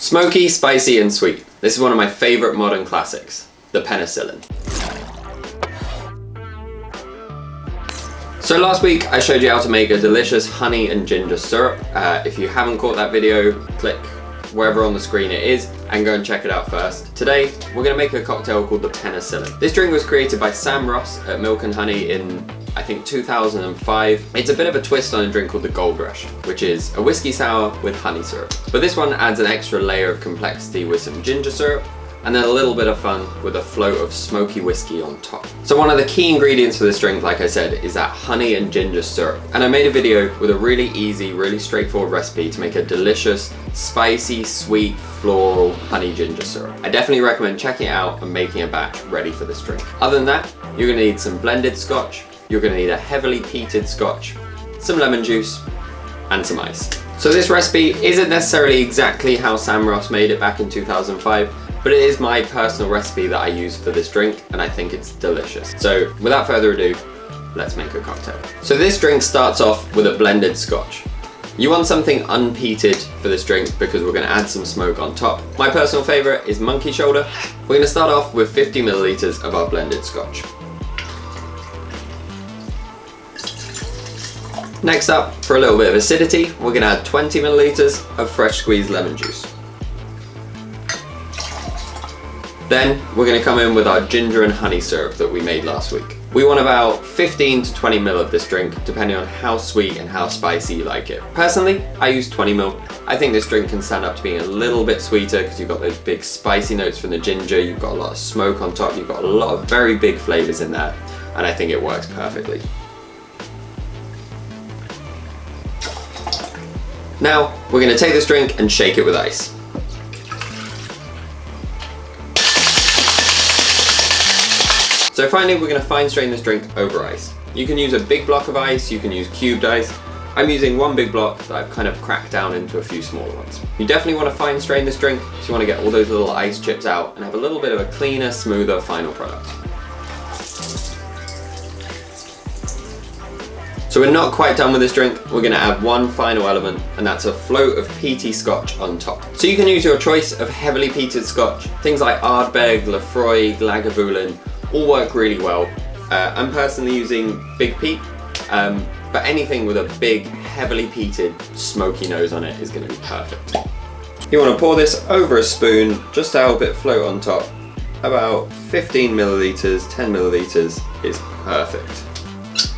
Smoky, spicy and sweet. This is one of my favourite modern classics, the Penicillin. So last week I showed you how to make a delicious honey and ginger syrup. If you haven't caught that video, click wherever on the screen it is and go and check it out first. Today we're going to make a cocktail called the Penicillin. This drink was created by Sam Ross at Milk and Honey in I think 2005. It's a bit of a twist on a drink called the Gold Rush, which is a whiskey sour with honey syrup. But this one adds an extra layer of complexity with some ginger syrup and then a little bit of fun with a float of smoky whiskey on top. So one of the key ingredients for this drink, like I said, is that honey and ginger syrup. And I made a video with a really easy, really straightforward recipe to make a delicious, spicy, sweet, floral honey ginger syrup. I definitely recommend checking it out and making a batch ready for this drink. Other than that, you're gonna need some blended scotch, you're gonna need a heavily peated scotch, some lemon juice, and some ice. So this recipe isn't necessarily exactly how Sam Ross made it back in 2005, but it is my personal recipe that I use for this drink, and I think it's delicious. So without further ado, let's make a cocktail. So this drink starts off with a blended scotch. You want something unpeated for this drink because we're gonna add some smoke on top. My personal favorite is Monkey Shoulder. We're gonna start off with 50 milliliters of our blended scotch. Next up, for a little bit of acidity, we're gonna add 20 milliliters of fresh squeezed lemon juice. Then we're gonna come in with our ginger and honey syrup that we made last week. We want about 15 to 20 ml of this drink, depending on how sweet and how spicy you like it. Personally, I use 20 ml. I think this drink can stand up to being a little bit sweeter because you've got those big spicy notes from the ginger, you've got a lot of smoke on top, you've got a lot of very big flavors in there, and I think it works perfectly. Now, we're gonna take this drink and shake it with ice. So finally, we're gonna fine strain this drink over ice. You can use a big block of ice, you can use cubed ice. I'm using one big block that I've kind of cracked down into a few smaller ones. You definitely wanna fine strain this drink, so you wanna get all those little ice chips out and have a little bit of a cleaner, smoother final product. So we're not quite done with this drink. We're gonna add one final element, and that's a float of peaty scotch on top. So you can use your choice of heavily peated scotch. Things like Ardbeg, Lefroy, Lagavulin all work really well. I'm personally using Big Peat, but anything with a big, heavily peated, smoky nose on it is gonna be perfect. You wanna pour this over a spoon, just to help it float on top. About 15 milliliters, 10 milliliters is perfect.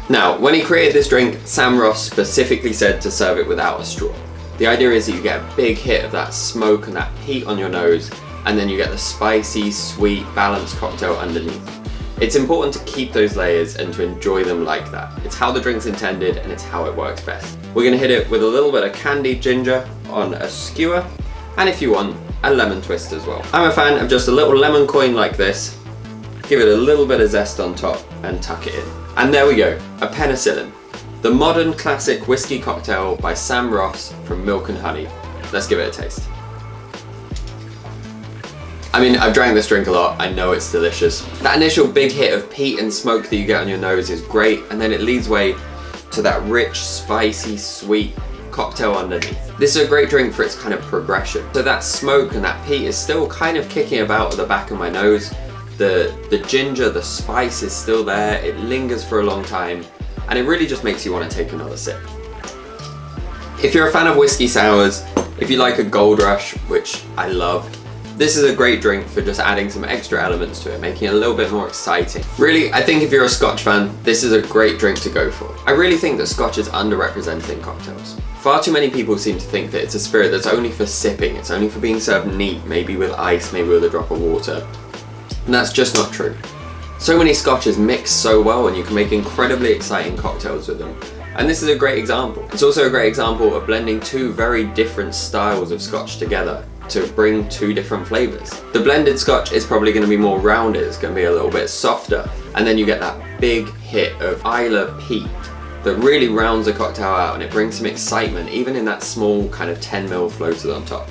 Now, when he created this drink, Sam Ross specifically said to serve it without a straw. The idea is that you get a big hit of that smoke and that peat on your nose, and then you get the spicy, sweet, balanced cocktail underneath. It's important to keep those layers and to enjoy them like that. It's how the drink's intended and it's how it works best. We're gonna hit it with a little bit of candied ginger on a skewer, and if you want, a lemon twist as well. I'm a fan of just a little lemon coin like this, give it a little bit of zest on top and tuck it in. And there we go, a Penicillin, the modern classic whiskey cocktail by Sam Ross from Milk and Honey. Let's give it a taste. I mean, I've drank this drink a lot, I know it's delicious. That initial big hit of peat and smoke that you get on your nose is great, and then it leads way to that rich, spicy, sweet cocktail underneath. This is a great drink for its kind of progression. So that smoke and that peat is still kind of kicking about at the back of my nose. The ginger, the spice is still there, it lingers for a long time, and it really just makes you want to take another sip. If you're a fan of whiskey sours, if you like a Gold Rush, which I love, this is a great drink for just adding some extra elements to it, making it a little bit more exciting. Really, I think if you're a Scotch fan, this is a great drink to go for. I really think that Scotch is underrepresented in cocktails. Far too many people seem to think that it's a spirit that's only for sipping, it's only for being served neat, maybe with ice, maybe with a drop of water. And that's just not true. So many scotches mix so well and you can make incredibly exciting cocktails with them. And this is a great example. It's also a great example of blending two very different styles of scotch together to bring two different flavors. The blended scotch is probably going to be more rounded, it's going to be a little bit softer, and then you get that big hit of Islay peat that really rounds the cocktail out and it brings some excitement even in that small kind of 10 ml floated on top.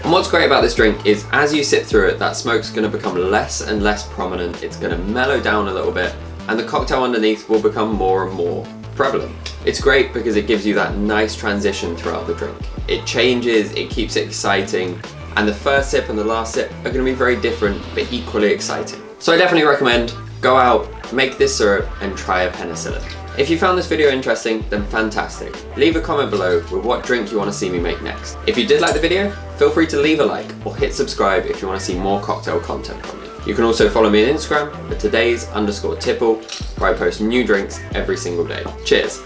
And what's great about this drink is as you sip through it, that smoke's going to become less and less prominent, it's going to mellow down a little bit, and the cocktail underneath will become more and more prevalent. It's great because it gives you that nice transition throughout the drink. It changes, it keeps it exciting, and the first sip and the last sip are going to be very different but equally exciting. So I definitely recommend go out, make this syrup and try a penicillin. If you found this video interesting, then fantastic. Leave a comment below with what drink you want to see me make next. If you did like the video, feel free to leave a like or hit subscribe if you want to see more cocktail content from me. You can also follow me on Instagram at todays_tipple, where I post new drinks every single day. Cheers!